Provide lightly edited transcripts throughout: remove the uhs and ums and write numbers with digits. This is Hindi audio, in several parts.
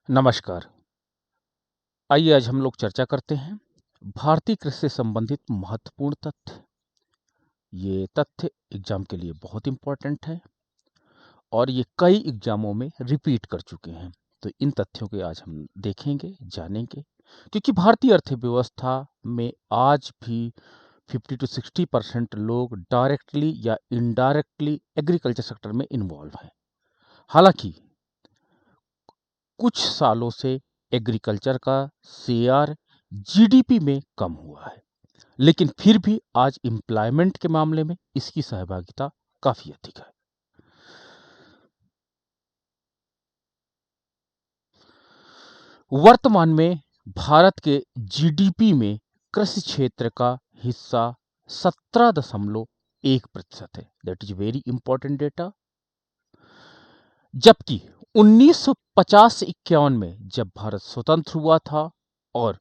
नमस्कार। आइए आज हम लोग चर्चा करते हैं भारतीय कृषि से संबंधित महत्वपूर्ण तथ्य। ये तथ्य एग्जाम के लिए बहुत इम्पोर्टेंट है और ये कई एग्जामों में रिपीट कर चुके हैं। तो इन तथ्यों के आज हम देखेंगे, जानेंगे, क्योंकि भारतीय अर्थव्यवस्था में आज भी 50 to 60% लोग डायरेक्टली या इनडायरेक्टली एग्रीकल्चर सेक्टर में इन्वॉल्व हैं। हालांकि कुछ सालों से एग्रीकल्चर का शेयर जीडीपी में कम हुआ है, लेकिन फिर भी आज एम्प्लॉयमेंट के मामले में इसकी सहभागिता काफी अधिक है। वर्तमान में भारत के जीडीपी में कृषि क्षेत्र का हिस्सा 17.1% है। That is very important data. जबकि 1950 से 51 में जब भारत स्वतंत्र हुआ था और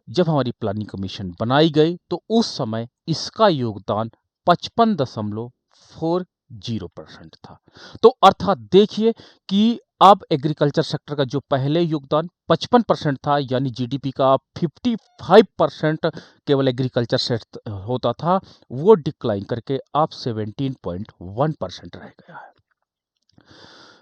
जब हमारी प्लानिंग कमीशन बनाई गई तो उस समय इसका योगदान 55.40% था। तो अर्थात देखिए कि अब एग्रीकल्चर सेक्टर का जो पहले योगदान 55% था, यानी जीडीपी का 55% केवल एग्रीकल्चर से होता था, वो डिक्लाइन करके अब 17.1% रह गया है।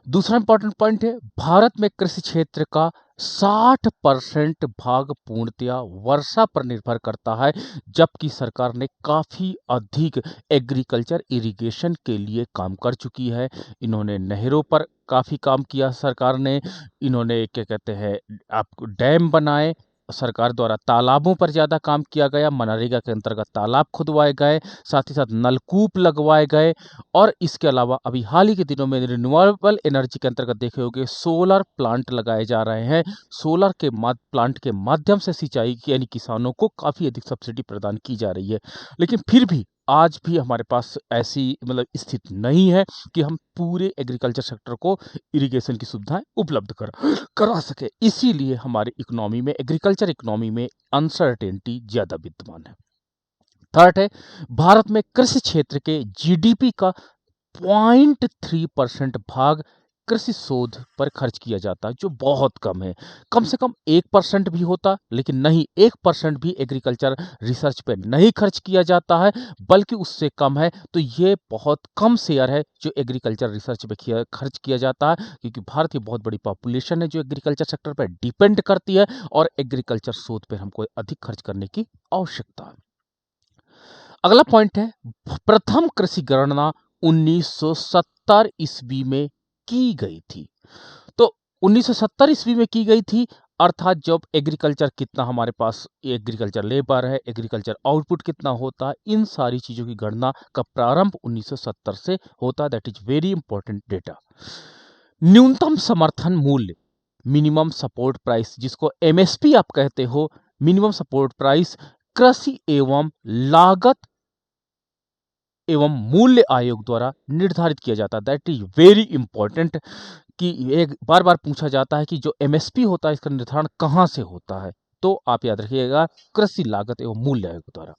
दूसरा इंपॉर्टेंट पॉइंट है, भारत में कृषि क्षेत्र का 60% भाग पूर्णतया वर्षा पर निर्भर करता है, जबकि सरकार ने काफी अधिक एग्रीकल्चर इरिगेशन के लिए काम कर चुकी है। इन्होंने नहरों पर काफी काम किया सरकार ने, इन्होंने क्या कहते हैं आपको डैम बनाए, सरकार द्वारा तालाबों पर ज्यादा काम किया गया, मनरेगा के अंतर्गत तालाब खुदवाए गए, साथ ही साथ नलकूप लगवाए गए। और इसके अलावा अभी हाल ही के दिनों में रिन्यूएबल एनर्जी के अंतर्गत देखे होंगे सोलर प्लांट लगाए जा रहे हैं। सोलर के प्लांट के माध्यम से सिंचाई की यानी किसानों को काफी अधिक सब्सिडी प्रदान की जा रही है। लेकिन फिर भी आज भी हमारे पास ऐसी स्थिति नहीं है कि हम पूरे एग्रीकल्चर सेक्टर को इरिगेशन की सुविधाएं उपलब्ध करा सके। इसीलिए हमारी इकोनॉमी में, एग्रीकल्चर इकोनॉमी में अनसर्टेनिटी ज्यादा विद्यमान है। थर्ड है, भारत में कृषि क्षेत्र के जीडीपी का 0.3% भाग कृषि शोध पर खर्च किया जाता है, जो बहुत कम है। कम से कम 1% भी होता, लेकिन नहीं, 1% भी एग्रीकल्चर रिसर्च पे नहीं खर्च किया जाता है, बल्कि उससे कम है। तो ये बहुत कम शेयर है जो एग्रीकल्चर रिसर्च पे खर्च किया जाता है, क्योंकि भारत की बहुत बड़ी पॉपुलेशन है जो एग्रीकल्चर सेक्टर पर डिपेंड करती है और एग्रीकल्चर शोध पर हमको अधिक खर्च करने की आवश्यकता है। अगला पॉइंट है, प्रथम कृषि गणना 1970 ईस्वी में की गई थी। तो 1970 ईस्वी में की गई थी, अर्थात जब एग्रीकल्चर कितना हमारे पास एग्रीकल्चर लेबर है, एग्रीकल्चर आउटपुट कितना होता है, इन सारी चीजों की गणना का प्रारंभ 1970 से होता है। That is very important data. न्यूनतम समर्थन मूल्य, मिनिमम सपोर्ट प्राइस, जिसको एमएसपी आप कहते हो, मिनिमम सपोर्ट प्राइस, कृषि एवं लागत एवं मूल्य आयोग द्वारा निर्धारित किया जाता है। दैट इज वेरी इंपॉर्टेंट कि एक बार बार पूछा जाता है कि जो एमएसपी होता है इसका निर्धारण कहाँ से होता है। तो आप याद रखिएगा, कृषि लागत एवं मूल्य आयोग द्वारा।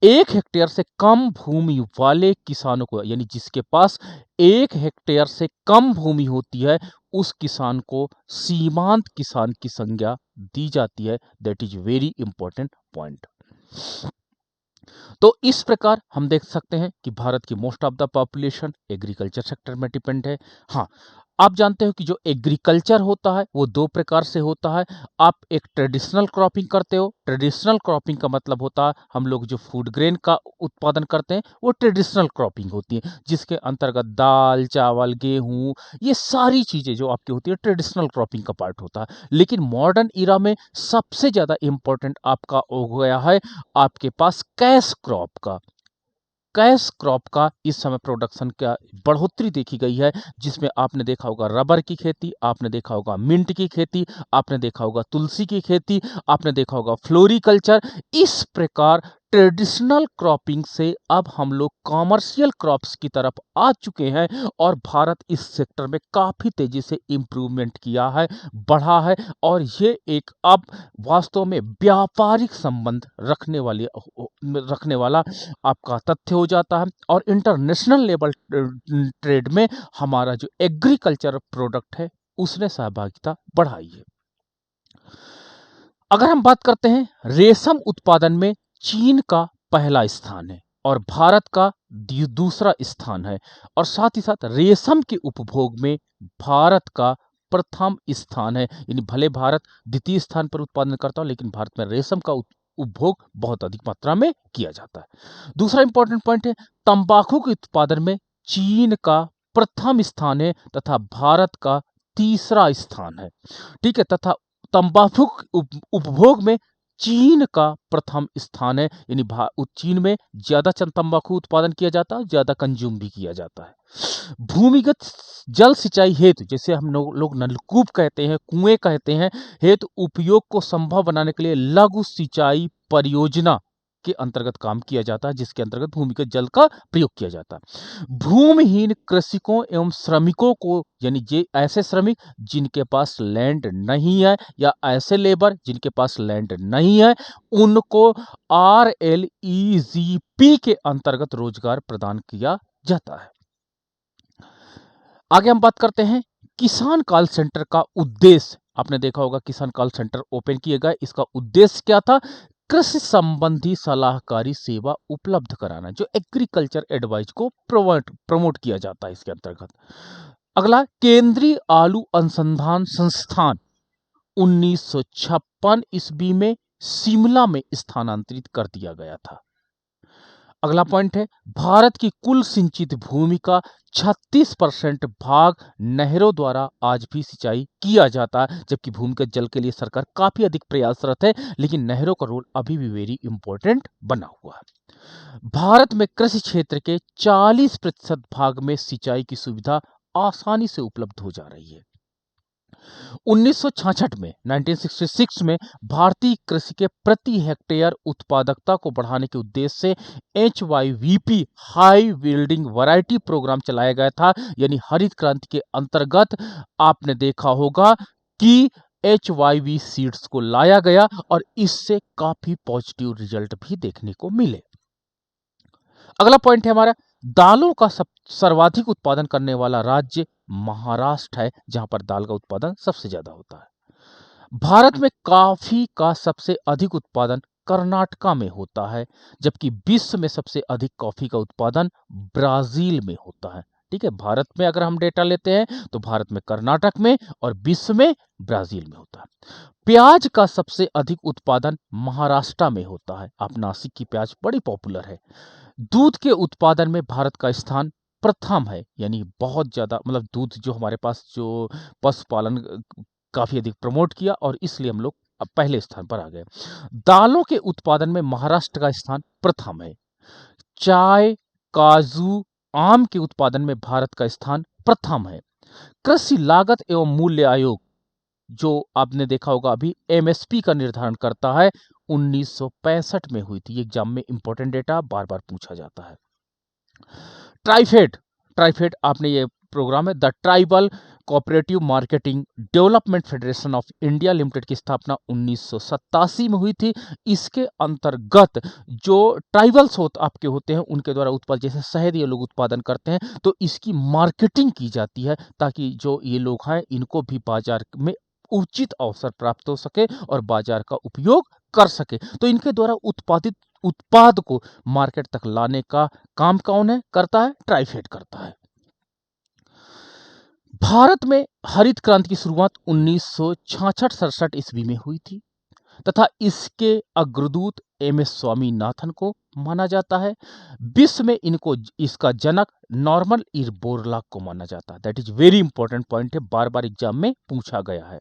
1 हेक्टेयर से कम भूमि वाले किसानों को, यानी जिसके पास 1 हेक्टेयर से कम भूमि होती है, उस किसान को सीमांत किसान की संज्ञा दी जाती है। That is very important point. तो इस प्रकार हम देख सकते हैं कि भारत की most of the population agriculture sector में डिपेंड है। हाँ, आप जानते हो कि जो एग्रीकल्चर होता है वो 2 प्रकार से होता है। आप एक ट्रेडिशनल क्रॉपिंग करते हो, ट्रेडिशनल क्रॉपिंग का मतलब होता है हम लोग जो फूड ग्रेन का उत्पादन करते हैं वो ट्रेडिशनल क्रॉपिंग होती है, जिसके अंतर्गत दाल, चावल, गेहूं, ये सारी चीजें जो आपकी होती है ट्रेडिशनल क्रॉपिंग का पार्ट होता है। लेकिन मॉडर्न इरा में सबसे ज्यादा इंपॉर्टेंट आपका हो गया है आपके पास कैश क्रॉप का। कैश क्रॉप का इस समय प्रोडक्शन का बढ़ोतरी देखी गई है, जिसमें आपने देखा होगा रबर की खेती, आपने देखा होगा मिंट की खेती, आपने देखा होगा तुलसी की खेती, आपने देखा होगा फ्लोरिकल्चर। इस प्रकार ट्रेडिशनल क्रॉपिंग से अब हम लोग कॉमर्शियल क्रॉप्स की तरफ आ चुके हैं और भारत इस सेक्टर में काफी तेजी से इंप्रूवमेंट किया है, बढ़ा है। और ये एक अब वास्तव में व्यापारिक संबंध रखने वाला आपका तथ्य हो जाता है और इंटरनेशनल लेवल ट्रेड में हमारा जो एग्रीकल्चर प्रोडक्ट है उसने सहभागिता बढ़ाई है। अगर हम बात करते हैं रेशम उत्पादन में चीन का पहला स्थान है और भारत का दूसरा स्थान है, और साथ ही साथ रेशम के उपभोग में भारत का प्रथम स्थान है। यानी भले भारत द्वितीय स्थान पर उत्पादन करता हो, लेकिन भारत में रेशम का उपभोग बहुत अधिक मात्रा में किया जाता है। दूसरा इंपॉर्टेंट पॉइंट है तंबाकू के उत्पादन में चीन का प्रथम स्थान है तथा भारत का तीसरा स्थान है। ठीक है, तथा तंबाकू उपभोग में चीन का प्रथम स्थान है। यानी चीन में ज्यादा तंबाकू उत्पादन किया जाता है, ज्यादा कंज्यूम भी किया जाता है। भूमिगत जल सिंचाई हेतु, जैसे हम लोग नलकूप कहते हैं, कुएं कहते हैं, हेतु उपयोग को संभव बनाने के लिए लघु सिंचाई परियोजना के अंतर्गत काम किया जाता है, जिसके अंतर्गत भूमिगत जल का प्रयोग किया जाता है। भूमिहीन कृषकों एवं श्रमिकों को, यानी जे ऐसे श्रमिक जिनके पास लैंड नहीं है या ऐसे लेबर जिनके पास लैंड नहीं है, उनको RLEGP के अंतर्गत रोजगार प्रदान किया जाता है। आगे हम बात करते हैं किसान कॉल सेंटर का उद्देश्य। आपने देखा होगा किसान कॉल सेंटर ओपन किए गए, इसका उद्देश्य क्या था? कृषि संबंधी सलाहकारी सेवा उपलब्ध कराना, जो एग्रीकल्चर एडवाइस को प्रमोट किया जाता है इसके अंतर्गत। अगला, केंद्रीय आलू अनुसंधान संस्थान 1956 ईस्वी में शिमला में स्थानांतरित कर दिया गया था। अगला पॉइंट है भारत की कुल सिंचित भूमि का 36% भाग नहरों द्वारा आज भी सिंचाई किया जाता है, जबकि भूमिगत जल के लिए सरकार काफी अधिक प्रयासरत है, लेकिन नहरों का रोल अभी भी वेरी इंपॉर्टेंट बना हुआ है। भारत में कृषि क्षेत्र के 40% भाग में सिंचाई की सुविधा आसानी से उपलब्ध हो जा रही है। 1966 में 1966 में भारतीय कृषि के प्रति हेक्टेयर उत्पादकता को बढ़ाने के उद्देश्य से HYVP हाई विल्डिंग वैरायटी प्रोग्राम चलाया गया था। यानी हरित क्रांति के अंतर्गत आपने देखा होगा कि HYV सीड्स को लाया गया और इससे काफी पॉजिटिव रिजल्ट भी देखने को मिले। अगला पॉइंट है हमारा दालों का सर्वाधिक उत्पादन करने वाला राज्य महाराष्ट्र है, जहां पर दाल का उत्पादन सबसे ज्यादा होता है। भारत में कॉफी का सबसे अधिक उत्पादन कर्नाटका में होता है, जबकि विश्व में सबसे अधिक कॉफी का उत्पादन ब्राजील में होता है। ठीक है, भारत में अगर हम डेटा लेते हैं तो भारत में कर्नाटक में और विश्व में ब्राजील में होता है। प्याज का सबसे अधिक उत्पादन महाराष्ट्र में होता है। आप नासिक की प्याज बड़ी पॉपुलर है। दूध के उत्पादन में भारत का स्थान प्रथम है, यानी बहुत ज्यादा, मतलब दूध जो हमारे पास जो पशुपालन काफी अधिक प्रमोट किया और इसलिए हम लोग अब पहले स्थान पर आ गए। दालों के उत्पादन में महाराष्ट्र का स्थान प्रथम है। चाय, काजू, आम के उत्पादन में भारत का स्थान प्रथम है। कृषि लागत एवं मूल्य आयोग, जो आपने देखा होगा अभी MSP का निर्धारण करता है, 1965 में हुई थी। एग्जाम में इंपॉर्टेंट डेटा बार बार पूछा जाता है। ट्राइफेड आपने ये प्रोग्राम है, the tribal cooperative marketing development federation of India limited की स्थापना 1987 में हुई थी। इसके अंतर्गत जो ट्राइबल्स आपके होते हैं उनके द्वारा उत्पाद, जैसे शहद ये लोग उत्पादन करते हैं, तो इसकी मार्केटिंग की जाती है ताकि जो ये लोग हैं इनको भी बाजार में उचित अवसर प्राप्त हो सके और बाजार का उपयोग कर सके। तो इनके द्वारा उत्पादित उत्पाद को मार्केट तक लाने का काम कौन है करता है? ट्राइफेड करता है। भारत में हरित क्रांति की शुरुआत 1966-67 ईस्वी में हुई थी तथा इसके अग्रदूत MS स्वामीनाथन को माना जाता है। विश्व में इसका जनक नॉर्मन बोरलॉग को माना जाता है। That is very important point है, बार बार एग्जाम में पूछा गया है।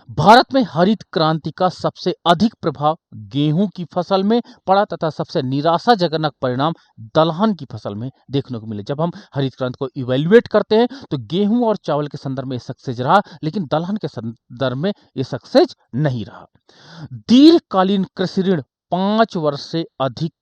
भारत में हरित क्रांति का सबसे अधिक प्रभाव गेहूं की फसल में पड़ा तथा सबसे निराशाजनक परिणाम दलहन की फसल में देखने को मिले। जब हम हरित क्रांति को इवेल्युएट करते हैं तो गेहूं और चावल के संदर्भ में सक्सेस रहा, लेकिन दलहन के संदर्भ में यह सक्सेस नहीं रहा। दीर्घकालीन कृषि ऋण 5 वर्ष से अधिक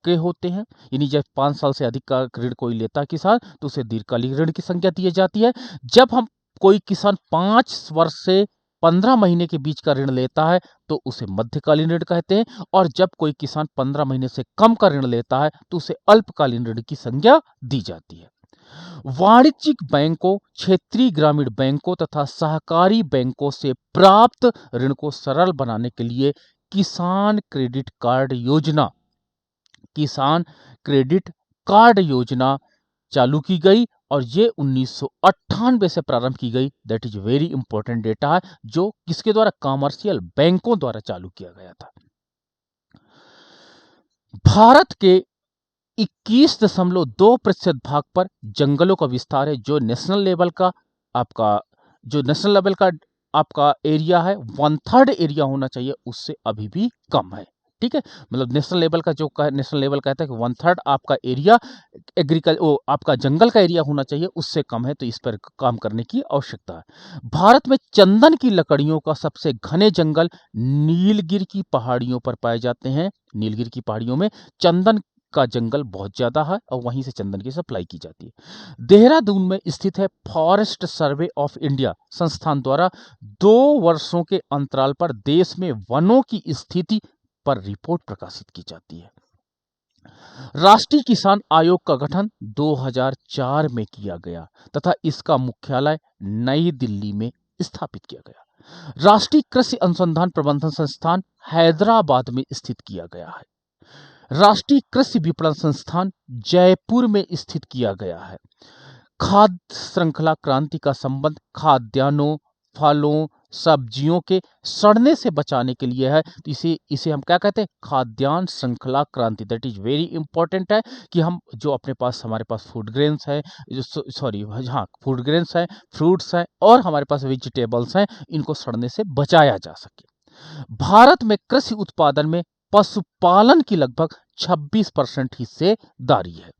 के होते हैं, यानी जब 5 साल से अधिक का ऋण कोई लेता है किसान तो उसे दीर्घकालीन ऋण की संज्ञा दी जाती है। जब हम कोई किसान 5 वर्ष से 15 महीने के बीच का ऋण लेता है तो उसे मध्यकालीन ऋण कहते हैं, और जब कोई किसान 15 महीने से कम का ऋण लेता है तो उसे अल्पकालीन ऋण की संज्ञा दी जाती है। वाणिज्यिक बैंकों, क्षेत्रीय ग्रामीण बैंकों तथा सहकारी बैंकों से प्राप्त ऋण को सरल बनाने के लिए किसान क्रेडिट कार्ड योजना किसान क्रेडिट कार्ड योजना चालू की गई और ये 1998 से प्रारंभ की गई। That is very important data है, जो किसके द्वारा, कमर्शियल बैंकों द्वारा चालू किया गया था। भारत के 21.2% भाग पर जंगलों का विस्तार है। जो नेशनल लेवल का आपका एरिया है, 1/3 एरिया होना चाहिए, उससे अभी भी कम है। ठीक है, मतलब नेशनल लेवल का नेशनल लेवल कहता है कि 1/3 आपका एरिया आपका जंगल का एरिया होना चाहिए, उससे कम है, तो इस पर काम करने की आवश्यकता है। भारत में चंदन की लकड़ियों का सबसे घने जंगल नीलगिरी की पहाड़ियों पर पाए जाते हैं। नीलगिरी की पहाड़ियों में चंदन का जंगल बहुत ज्यादा है और वहीं से चंदन की सप्लाई की जाती है। देहरादून में स्थित है फॉरेस्ट सर्वे ऑफ इंडिया संस्थान द्वारा 2 वर्षों के अंतराल पर देश में वनों की स्थिति पर रिपोर्ट प्रकाशित की जाती है। राष्ट्रीय किसान आयोग का गठन 2004 में किया गया तथा इसका मुख्यालय नई दिल्ली में स्थापित किया गया। राष्ट्रीय कृषि अनुसंधान प्रबंधन संस्थान हैदराबाद में स्थित किया गया है। राष्ट्रीय कृषि विपणन संस्थान जयपुर में स्थित किया गया है। खाद्य श्रृंखला क्रांति का संबंध खाद्यान्नों, फलों, सब्जियों के सड़ने से बचाने के लिए है, तो इसे हम क्या कहते हैं, खाद्यान्न श्रृंखला क्रांति। दैट इज वेरी इंपॉर्टेंट है कि हम जो हमारे पास फूड ग्रेन्स है, फूड ग्रेन्स है, फ्रूट्स हैं और हमारे पास वेजिटेबल्स हैं, इनको सड़ने से बचाया जा सके। भारत में कृषि उत्पादन में पशुपालन की लगभग 26% हिस्सेदारी है।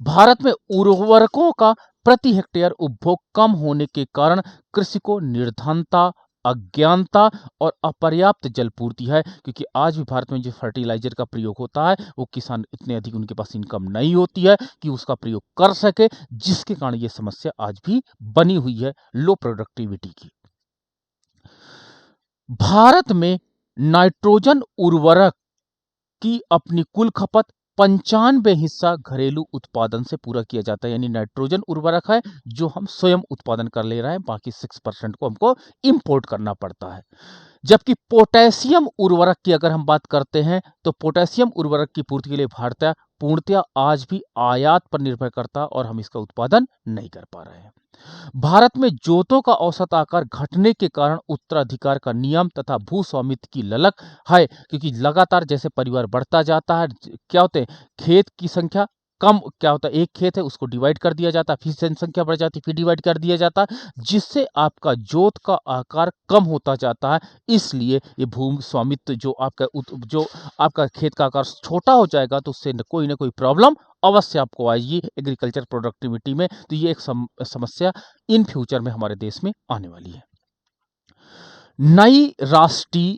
भारत में उर्वरकों का प्रति हेक्टेयर उपभोग कम होने के कारण कृषि को निर्धनता, अज्ञानता और अपर्याप्त जलपूर्ति है, क्योंकि आज भी भारत में जो फर्टिलाइजर का प्रयोग होता है वो किसान इतने अधिक उनके पास इनकम नहीं होती है कि उसका प्रयोग कर सके, जिसके कारण ये समस्या आज भी बनी हुई है लो प्रोडक्टिविटी की। भारत में नाइट्रोजन उर्वरक की अपनी कुल खपत 95 हिस्सा घरेलू उत्पादन से पूरा किया जाता है। यानी नाइट्रोजन उर्वरक है जो हम स्वयं उत्पादन कर ले रहे हैं, बाकी 6% को हमको इंपोर्ट करना पड़ता है। जबकि पोटेशियम उर्वरक की अगर हम बात करते हैं तो पोटेशियम उर्वरक की पूर्ति के लिए भारत पूर्णतया आज भी आयात पर निर्भर करता और हम इसका उत्पादन नहीं कर पा रहे हैं। भारत में जोतों का औसत आकार घटने के कारण उत्तराधिकार का नियम तथा भू स्वामित्व की ललक है, क्योंकि लगातार जैसे परिवार बढ़ता जाता है, क्या होते हैं, खेत की संख्या कम, क्या होता है, एक खेत है उसको डिवाइड कर दिया जाता है, फिर जनसंख्या बढ़ जाती है, फिर डिवाइड कर दिया जाता है, जिससे आपका जोत का आकार कम होता जाता है। इसलिए ये भूमि स्वामित्व जो आपका खेत का आकार छोटा हो जाएगा तो उससे कोई ना कोई प्रॉब्लम अवश्य आपको आएगी एग्रीकल्चर प्रोडक्टिविटी में। तो ये एक समस्या इन फ्यूचर में हमारे देश में आने वाली है। नई राष्ट्रीय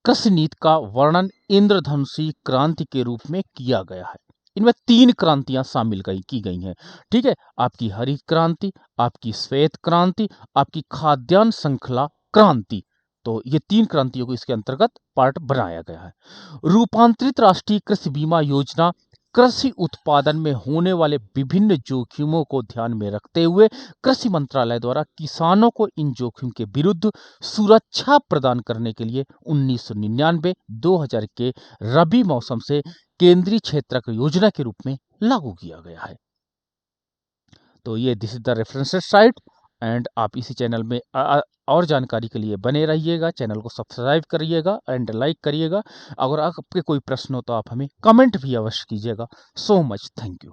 कृषि नीति का वर्णन इंद्रधनुषी क्रांति के रूप में किया गया है। इनमें 3 क्रांतियां शामिल की गई हैं। ठीक है, आपकी हरित क्रांति, आपकी श्वेत क्रांति, आपकी खाद्यान्न श्रृंखला क्रांति। तो ये 3 क्रांतियों को इसके अंतर्गत पार्ट बनाया गया है। रूपांतरित राष्ट्रीय कृषि बीमा योजना कृषि उत्पादन में होने वाले विभिन्न जोखिमों को ध्यान में रखते हुए कृषि मंत्रालय द्वारा किसानों को इन जोखिम के विरुद्ध सुरक्षा प्रदान करने के लिए 1999-2000 के रबी मौसम से केंद्रीय क्षेत्रक योजना के रूप में लागू किया गया है। तो ये this is the references site and आप इसी चैनल में और जानकारी के लिए बने रहिएगा। चैनल को सब्सक्राइब करिएगा एंड लाइक करिएगा। अगर आपके कोई प्रश्न हो तो आप हमें कमेंट भी अवश्य कीजिएगा। So much, thank you.